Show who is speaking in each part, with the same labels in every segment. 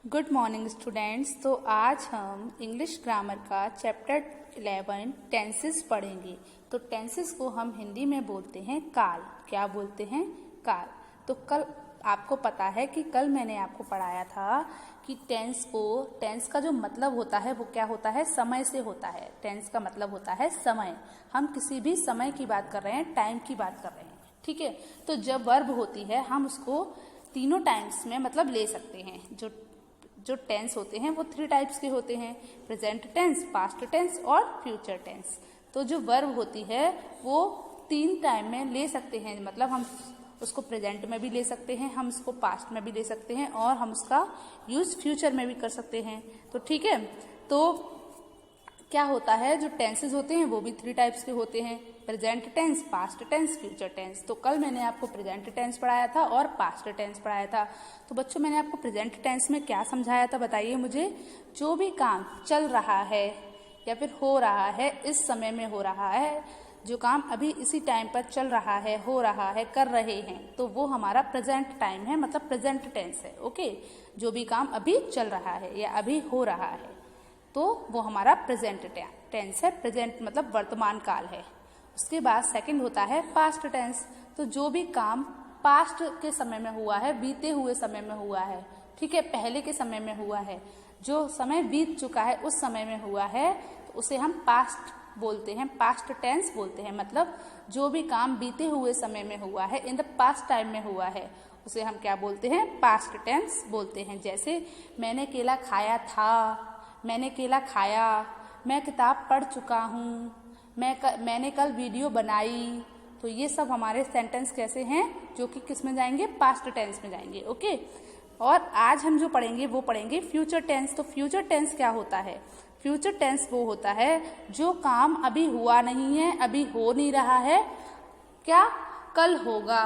Speaker 1: Good morning students. तो आज हम इंग्लिश ग्रामर का चैप्टर 11 टेंसेस पढ़ेंगे। तो टेंसेस को हम हिंदी में बोलते हैं काल। क्या बोलते हैं? काल। तो कल आपको पता है कि कल मैंने आपको पढ़ाया था कि टेंस का जो मतलब होता है वो क्या होता है? समय से होता है। टेंस का मतलब होता है समय। हम किसी भी समय की बात कर रहे हैं, टाइम की बात कर रहे हैं, ठीक है। तो जब वर्ब होती है हम उसको तीनों टाइम्स में मतलब ले सकते हैं। जो टेंस होते हैं वो 3 टाइप्स के होते हैं, प्रेजेंट टेंस, पास्ट टेंस और फ्यूचर टेंस। तो जो वर्ब होती है वो 3 टाइम में ले सकते हैं, मतलब हम उसको प्रेजेंट में भी ले सकते हैं, हम उसको पास्ट में भी ले सकते हैं और हम उसका यूज फ्यूचर में भी कर सकते हैं। तो ठीक है। तो क्या होता है, जो टेंसेस होते हैं वो भी 3 टाइप्स के होते हैं, present tense, past tense, future tense. तो कल मैंने आपको प्रेजेंट टेंस पढ़ाया था और पास्ट टेंस पढ़ाया था। तो बच्चों मैंने आपको प्रेजेंट टेंस में क्या समझाया था बताइए मुझे? जो भी काम चल रहा है या फिर हो रहा है, इस समय में हो रहा है, जो काम अभी इसी टाइम पर चल रहा है, हो रहा है, कर रहे हैं, तो वो हमारा प्रेजेंट टाइम है, मतलब प्रेजेंट टेंस है। ओके। जो भी काम अभी चल रहा है या अभी हो रहा है तो वो हमारा प्रेजेंट टेंस है। प्रेजेंट मतलब वर्तमान काल है। उसके बाद सेकंड होता है पास्ट टेंस। तो जो भी काम पास्ट के समय में हुआ है, बीते हुए समय में हुआ है, ठीक है, पहले के समय में हुआ है, जो समय बीत चुका है उस समय में हुआ है, तो उसे हम पास्ट बोलते हैं, पास्ट टेंस बोलते हैं। मतलब जो भी काम बीते हुए समय में हुआ है, इन द पास्ट टाइम में हुआ है, उसे हम क्या बोलते हैं? पास्ट टेंस बोलते हैं। जैसे मैंने केला खाया था, मैंने केला खाया, मैं किताब पढ़ चुका हूँ, मैंने कल वीडियो बनाई। तो ये सब हमारे सेंटेंस कैसे हैं, जो कि किस में जाएंगे? पास्ट टेंस में जाएंगे। ओके। और आज हम जो पढ़ेंगे वो पढ़ेंगे फ्यूचर टेंस। तो फ्यूचर टेंस क्या होता है? फ्यूचर टेंस वो होता है जो काम अभी हुआ नहीं है, अभी हो नहीं रहा है, क्या कल होगा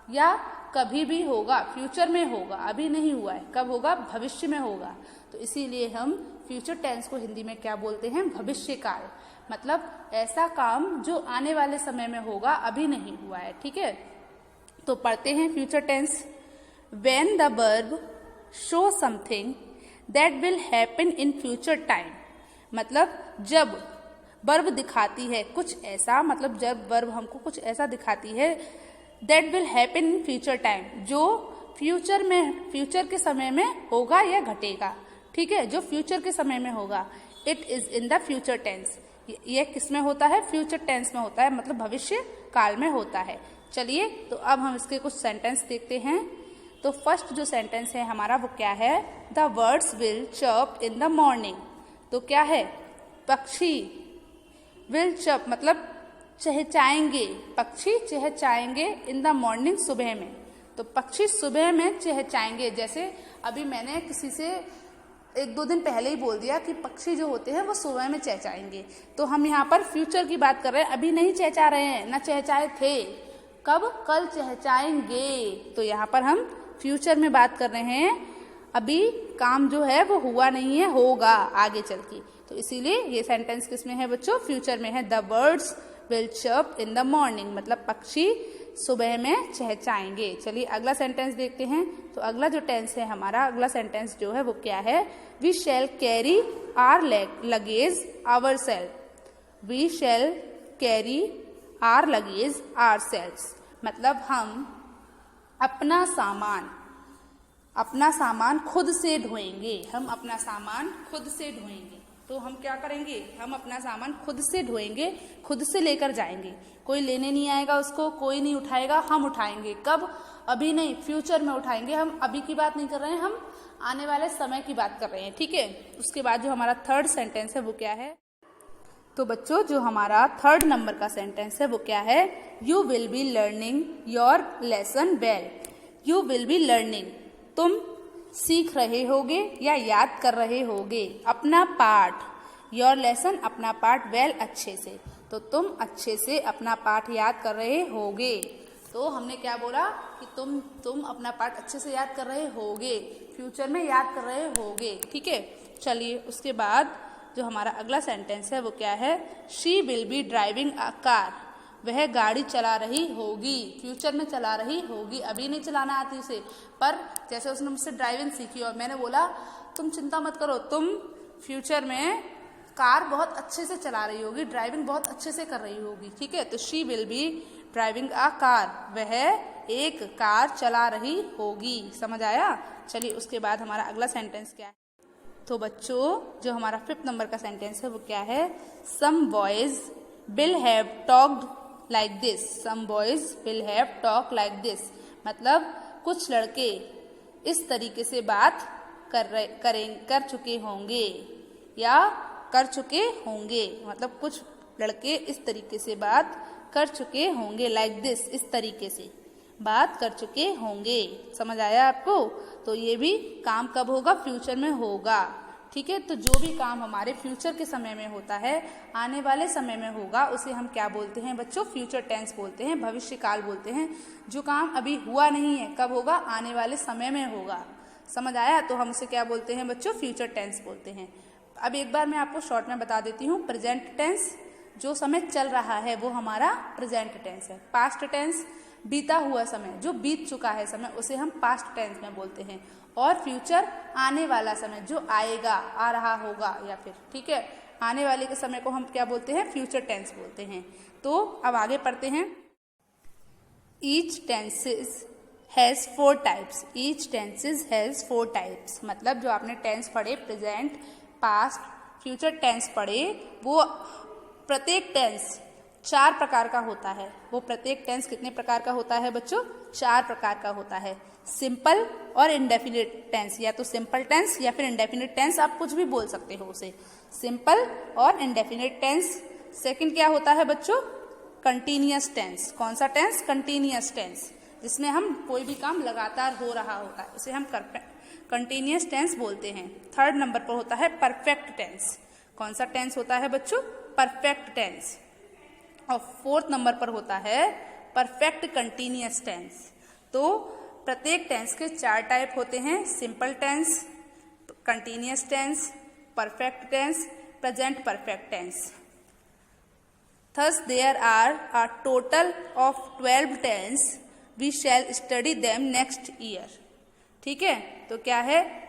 Speaker 1: या कभी भी होगा, फ्यूचर में होगा, अभी नहीं हुआ है, कब होगा? भविष्य में होगा। तो इसीलिए हम फ्यूचर टेंस को हिंदी में क्या बोलते हैं? भविष्य काल। मतलब ऐसा काम जो आने वाले समय में होगा, अभी नहीं हुआ है, ठीक है। तो पढ़ते हैं future tense. When the verb show something that will happen in future time. मतलब जब वर्ब दिखाती है कुछ ऐसा, मतलब जब वर्ब हमको कुछ ऐसा दिखाती है that will happen in future time, जो फ्यूचर के समय में होगा या घटेगा, ठीक है, जो फ्यूचर के समय में होगा। It is in the future tense. यह किस में होता है? फ्यूचर टेंस में होता है, मतलब भविष्य काल में होता है। चलिए तो अब हम इसके कुछ सेंटेंस देखते हैं। तो फर्स्ट जो सेंटेंस है हमारा वो क्या है? The birds will chirp in the morning. तो क्या है? पक्षी विल चर्प मतलब चहचहाएंगे, पक्षी चहचहाएंगे इन द मॉर्निंग, सुबह में। तो पक्षी सुबह में चहचहाएंगे। जैसे अभी मैंने किसी से 1-2 दिन पहले ही बोल दिया कि पक्षी जो होते हैं वो सुबह में चहचहाएंगे। तो हम यहाँ पर फ्यूचर की बात कर रहे हैं, अभी नहीं चहचहा रहे हैं, ना चहचहाए थे, कब? कल चहचहाएंगे। तो यहाँ पर हम फ्यूचर में बात कर रहे हैं, अभी काम जो है वो हुआ नहीं है, होगा आगे चल के। तो इसीलिए ये सेंटेंस किस में है बच्चों? फ्यूचर में है। The birds will chirp in the morning, मतलब पक्षी सुबह में चहचहाएंगे। चलिए अगला सेंटेंस देखते हैं। तो अगला जो टेंस है हमारा, अगला सेंटेंस जो है वो क्या है? We shall carry our luggage our self. We shall carry our luggage our self. मतलब हम अपना सामान खुद से ढोएंगे। हम अपना सामान खुद से ढोएंगे। तो हम क्या करेंगे? हम अपना सामान खुद से ढोएंगे, खुद से लेकर जाएंगे। कोई लेने नहीं आएगा उसको, कोई नहीं उठाएगा, हम उठाएंगे। कब? अभी नहीं, फ्यूचर में उठाएंगे। हम अभी की बात नहीं कर रहे हैं, हम आने वाले समय की बात कर रहे हैं, ठीक है। उसके बाद जो हमारा थर्ड सेंटेंस है वो क्या है? तो बच्चों जो हमारा 3rd नंबर का सेंटेंस है वो क्या है? You will be learning your lesson well. You will be learning, तुम सीख रहे होगे या याद कर रहे होगे अपना पाठ, योर लेसन अपना पाठ, वेल अच्छे से। तो तुम अच्छे से अपना पाठ याद कर रहे होगे। तो हमने क्या बोला कि तुम अपना पाठ अच्छे से याद कर रहे होगे, फ्यूचर में याद कर रहे होगे, ठीक है। चलिए उसके बाद जो हमारा अगला सेंटेंस है वो क्या है? She will be driving a car. वह गाड़ी चला रही होगी। फ्यूचर में चला रही होगी, अभी नहीं चलाना आती उसे, पर जैसे उसने मुझसे ड्राइविंग सीखी और मैंने बोला तुम चिंता मत करो, तुम फ्यूचर में कार बहुत अच्छे से चला रही होगी, ड्राइविंग बहुत अच्छे से कर रही होगी। ठीक है, तो she will be driving a car, वह एक कार चला रही होगी। समझ आया? चलिए उसके बाद हमारा अगला सेंटेंस क्या है। तो बच्चों जो हमारा 5th नंबर का सेंटेंस है वो क्या है? Some boys will have talked like this. Some boys will have talk like this मतलब कुछ लड़के इस तरीके से बात कर चुके होंगे या कर चुके होंगे, मतलब कुछ लड़के इस तरीके से बात कर चुके होंगे। लाइक दिस, इस तरीके से बात कर चुके होंगे। समझ आया आपको? तो ये भी काम कब होगा? फ्यूचर में होगा। ठीक है, तो जो भी काम हमारे फ्यूचर के समय में होता है, आने वाले समय में होगा, उसे हम क्या बोलते हैं बच्चों? फ्यूचर टेंस बोलते हैं, भविष्य काल बोलते हैं। जो काम अभी हुआ नहीं है, कब होगा? आने वाले समय में होगा। समझ आया? तो हम उसे क्या बोलते हैं बच्चों? फ्यूचर टेंस बोलते हैं। अब एक बार मैं आपको शॉर्ट में बता देती हूँ। प्रेजेंट टेंस जो समय चल रहा है वो हमारा प्रेजेंट टेंस है। पास्ट टेंस बीता हुआ समय, जो बीत चुका है समय, उसे हम पास्ट टेंस में बोलते हैं। और फ्यूचर आने वाला समय, जो आएगा, आ रहा होगा या फिर, ठीक है, आने वाले के समय को हम क्या बोलते हैं? फ्यूचर टेंस बोलते हैं। तो अब आगे पढ़ते हैं। Each tenses has 4 types. Each tenses has 4 types मतलब जो आपने टेंस पढ़े, प्रेजेंट, पास्ट, फ्यूचर टेंस पढ़े, वो प्रत्येक टेंस 4 प्रकार का होता है। वो प्रत्येक टेंस कितने प्रकार का होता है बच्चों? 4 प्रकार का होता है। सिंपल और इंडेफिनिट टेंस, या तो सिंपल टेंस या फिर इंडेफिनिट टेंस, आप कुछ भी बोल सकते हो उसे। सिंपल और इंडेफिनिट टेंस। सेकंड क्या होता है बच्चों? Continuous tense. कौन सा टेंस? कंटिन्यूअस टेंस, जिसमें हम कोई भी काम लगातार हो रहा होता है, उसे हम कंटिन्यूअस टेंस बोलते हैं। थर्ड नंबर पर होता है परफेक्ट टेंस। कौन सा टेंस होता है बच्चों? Perfect tense. और 4th नंबर पर होता है परफेक्ट कंटिन्यूअस टेंस। तो प्रत्येक टेंस के 4 टाइप होते हैं। Simple tense, continuous tense, perfect tense, present perfect tense. Thus there are a total of 12 tense. We shall study them next year. ठीक है, तो क्या है?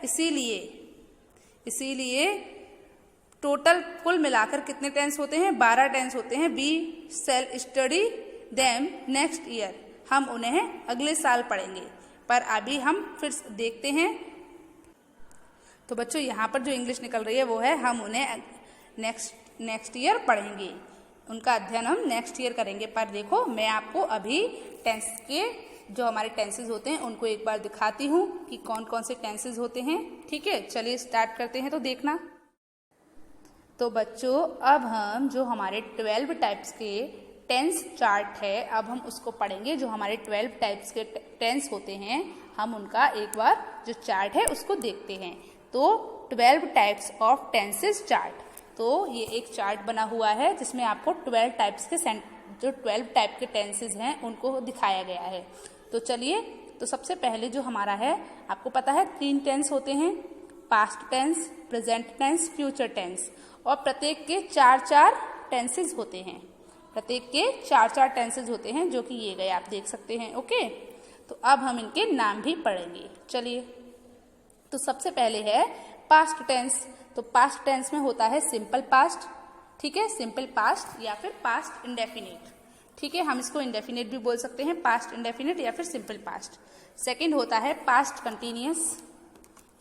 Speaker 1: इसीलिए टोटल कुल मिलाकर कितने टेंस होते हैं? 12 टेंस होते हैं। We shall study them next year, हम उन्हें अगले साल पढ़ेंगे। पर अभी हम फिर देखते हैं। तो बच्चों यहाँ पर जो इंग्लिश निकल रही है वो है हम उन्हें नेक्स्ट ईयर पढ़ेंगे, उनका अध्ययन हम नेक्स्ट ईयर करेंगे। पर देखो मैं आपको अभी टेंस के जो हमारे टेंसेज होते हैं उनको एक बार दिखाती हूँ कि कौन कौन से टेंसेज होते हैं। ठीक है, चलिए स्टार्ट करते हैं। तो देखना। तो बच्चों अब हम जो हमारे 12 टाइप्स के टेंस चार्ट है, अब हम उसको पढ़ेंगे। जो हमारे 12 टाइप्स के टेंस होते हैं, हम उनका एक बार जो चार्ट है उसको देखते हैं। तो 12 टाइप्स ऑफ टेंसेस चार्ट। तो ये एक चार्ट बना हुआ है जिसमें आपको 12 टाइप्स के जो 12 टाइप के टेंसेस हैं उनको दिखाया गया है। तो चलिए, तो सबसे पहले जो हमारा है, आपको पता है 3 टेंस होते हैं, past tense, present tense, future tense. और प्रत्येक के 4-4 टेंसेज होते हैं। प्रत्येक के 4-4 टेंसेज होते हैं जो कि ये गए आप देख सकते हैं। ओके, तो अब हम इनके नाम भी पढ़ेंगे। चलिए, तो सबसे पहले है पास्ट टेंस। तो पास्ट टेंस में होता है सिंपल पास्ट, ठीक है, सिंपल पास्ट या फिर पास्ट इंडेफिनिट। ठीक है, हम इसको इंडेफिनिट भी बोल सकते हैं, पास्ट इंडेफिनिट या फिर सिंपल पास्ट। सेकंड होता है पास्ट कंटिन्यूअस।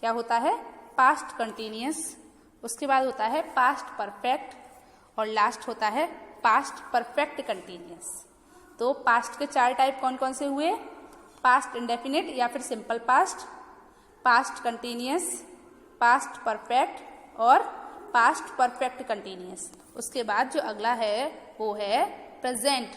Speaker 1: क्या होता है? Past continuous. उसके बाद होता है पास्ट परफेक्ट और लास्ट होता है पास्ट परफेक्ट कंटिन्यूअस। तो पास्ट के 4 टाइप कौन कौन से हुए? पास्ट इंडेफिनिट या फिर simple past, past continuous, past perfect और पास्ट परफेक्ट कंटिन्यूअस। उसके बाद जो अगला है वो है प्रेजेंट।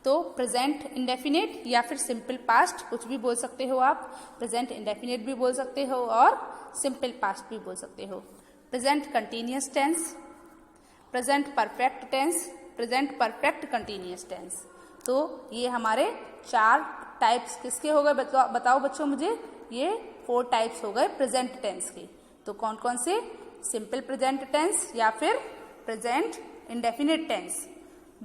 Speaker 1: तो प्रेजेंट इंडेफिनिट या फिर सिंपल पास्ट कुछ भी बोल सकते हो आप। प्रेजेंट इंडेफिनिट भी बोल सकते हो और सिंपल पास्ट भी बोल सकते हो। Present continuous tense, present perfect tense, present perfect continuous tense. तो ये हमारे 4 टाइप्स किसके हो गए? बताओ बच्चों मुझे। ये 4 टाइप्स हो गए प्रेजेंट टेंस के। तो कौन कौन से? सिंपल प्रेजेंट टेंस या फिर प्रेजेंट इंडेफिनिट टेंस,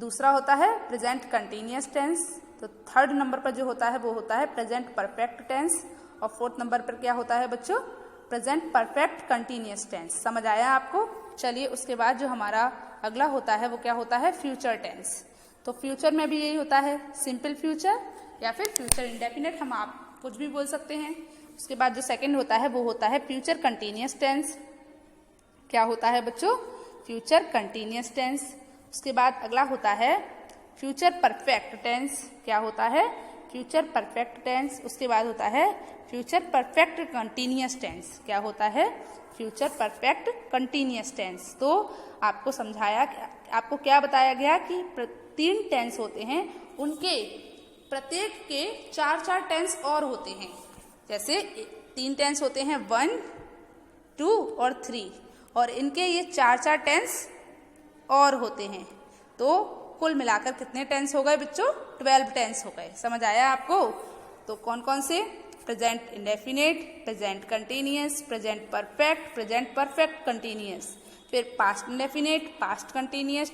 Speaker 1: दूसरा होता है प्रेजेंट कंटिन्यूअस टेंस। तो थर्ड नंबर पर जो होता है वो होता है प्रेजेंट परफेक्ट टेंस। और फोर्थ नंबर पर क्या होता है बच्चों? Present perfect continuous tense. समझ आया आपको? चलिए उसके बाद जो हमारा अगला होता है वो क्या होता है? Future tense. तो फ्यूचर में भी यही होता है, सिंपल फ्यूचर या फिर फ्यूचर इंडेफिनिट, हम आप कुछ भी बोल सकते हैं। उसके बाद जो सेकंड होता है वो होता है फ्यूचर कंटिन्यूअस टेंस। क्या होता है बच्चों? Future continuous tense. उसके बाद अगला होता है फ्यूचर परफेक्ट टेंस। क्या होता है? Future perfect tense. उसके बाद होता है फ्यूचर परफेक्ट कंटिन्यूअस टेंस। क्या होता है? Future perfect continuous tense. तो आपको समझाया, आपको क्या बताया गया कि 3 टेंस होते हैं, उनके प्रत्येक के 4 टेंस और होते हैं। जैसे 3 टेंस होते हैं 1, 2 और 3, और इनके ये 4 टेंस और होते हैं। तो कुल मिलाकर कितने टेंस हो गए बच्चों? 12 टेंस हो गए। समझ आया आपको? तो कौन कौन से? Present indefinite, present continuous, present perfect continuous, फिर past indefinite, past continuous,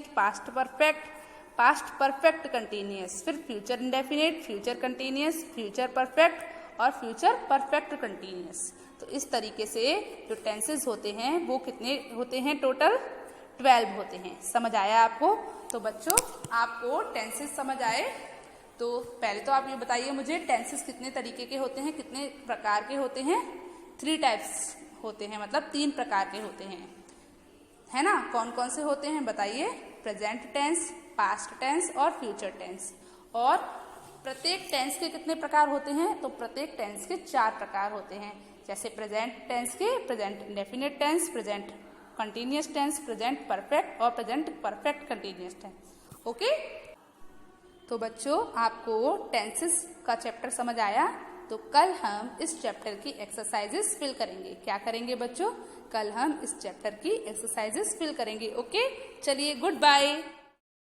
Speaker 1: past perfect continuous, फिर future indefinite, future continuous, future perfect और फ्यूचर परफेक्ट कंटिन्यूअस। तो इस तरीके से जो टेंसेस होते हैं वो कितने होते हैं? टोटल 12 होते हैं। समझ आया आपको? तो बच्चों आपको टेंसेस समझ आए? तो पहले तो आप ये बताइए मुझे, टेंसेस कितने तरीके के होते हैं, कितने प्रकार के होते हैं? 3 टाइप्स होते हैं, मतलब 3 प्रकार के होते हैं, है ना? कौन कौन से होते हैं बताइए? प्रेजेंट टेंस, पास्ट टेंस और फ्यूचर टेंस। और प्रत्येक टेंस के कितने प्रकार होते हैं? तो प्रत्येक टेंस के 4 प्रकार होते हैं। जैसे प्रेजेंट टेंस के present indefinite tense, present continuous tense, present perfect और present perfect continuous tense. Okay, तो बच्चों आपको टेंसेस का चैप्टर समझ आया? तो कल हम इस चैप्टर की एक्सरसाइजेस फिल करेंगे। क्या करेंगे बच्चों? कल हम इस चैप्टर की एक्सरसाइजेस फिल करेंगे। ओके, चलिए गुड बाय।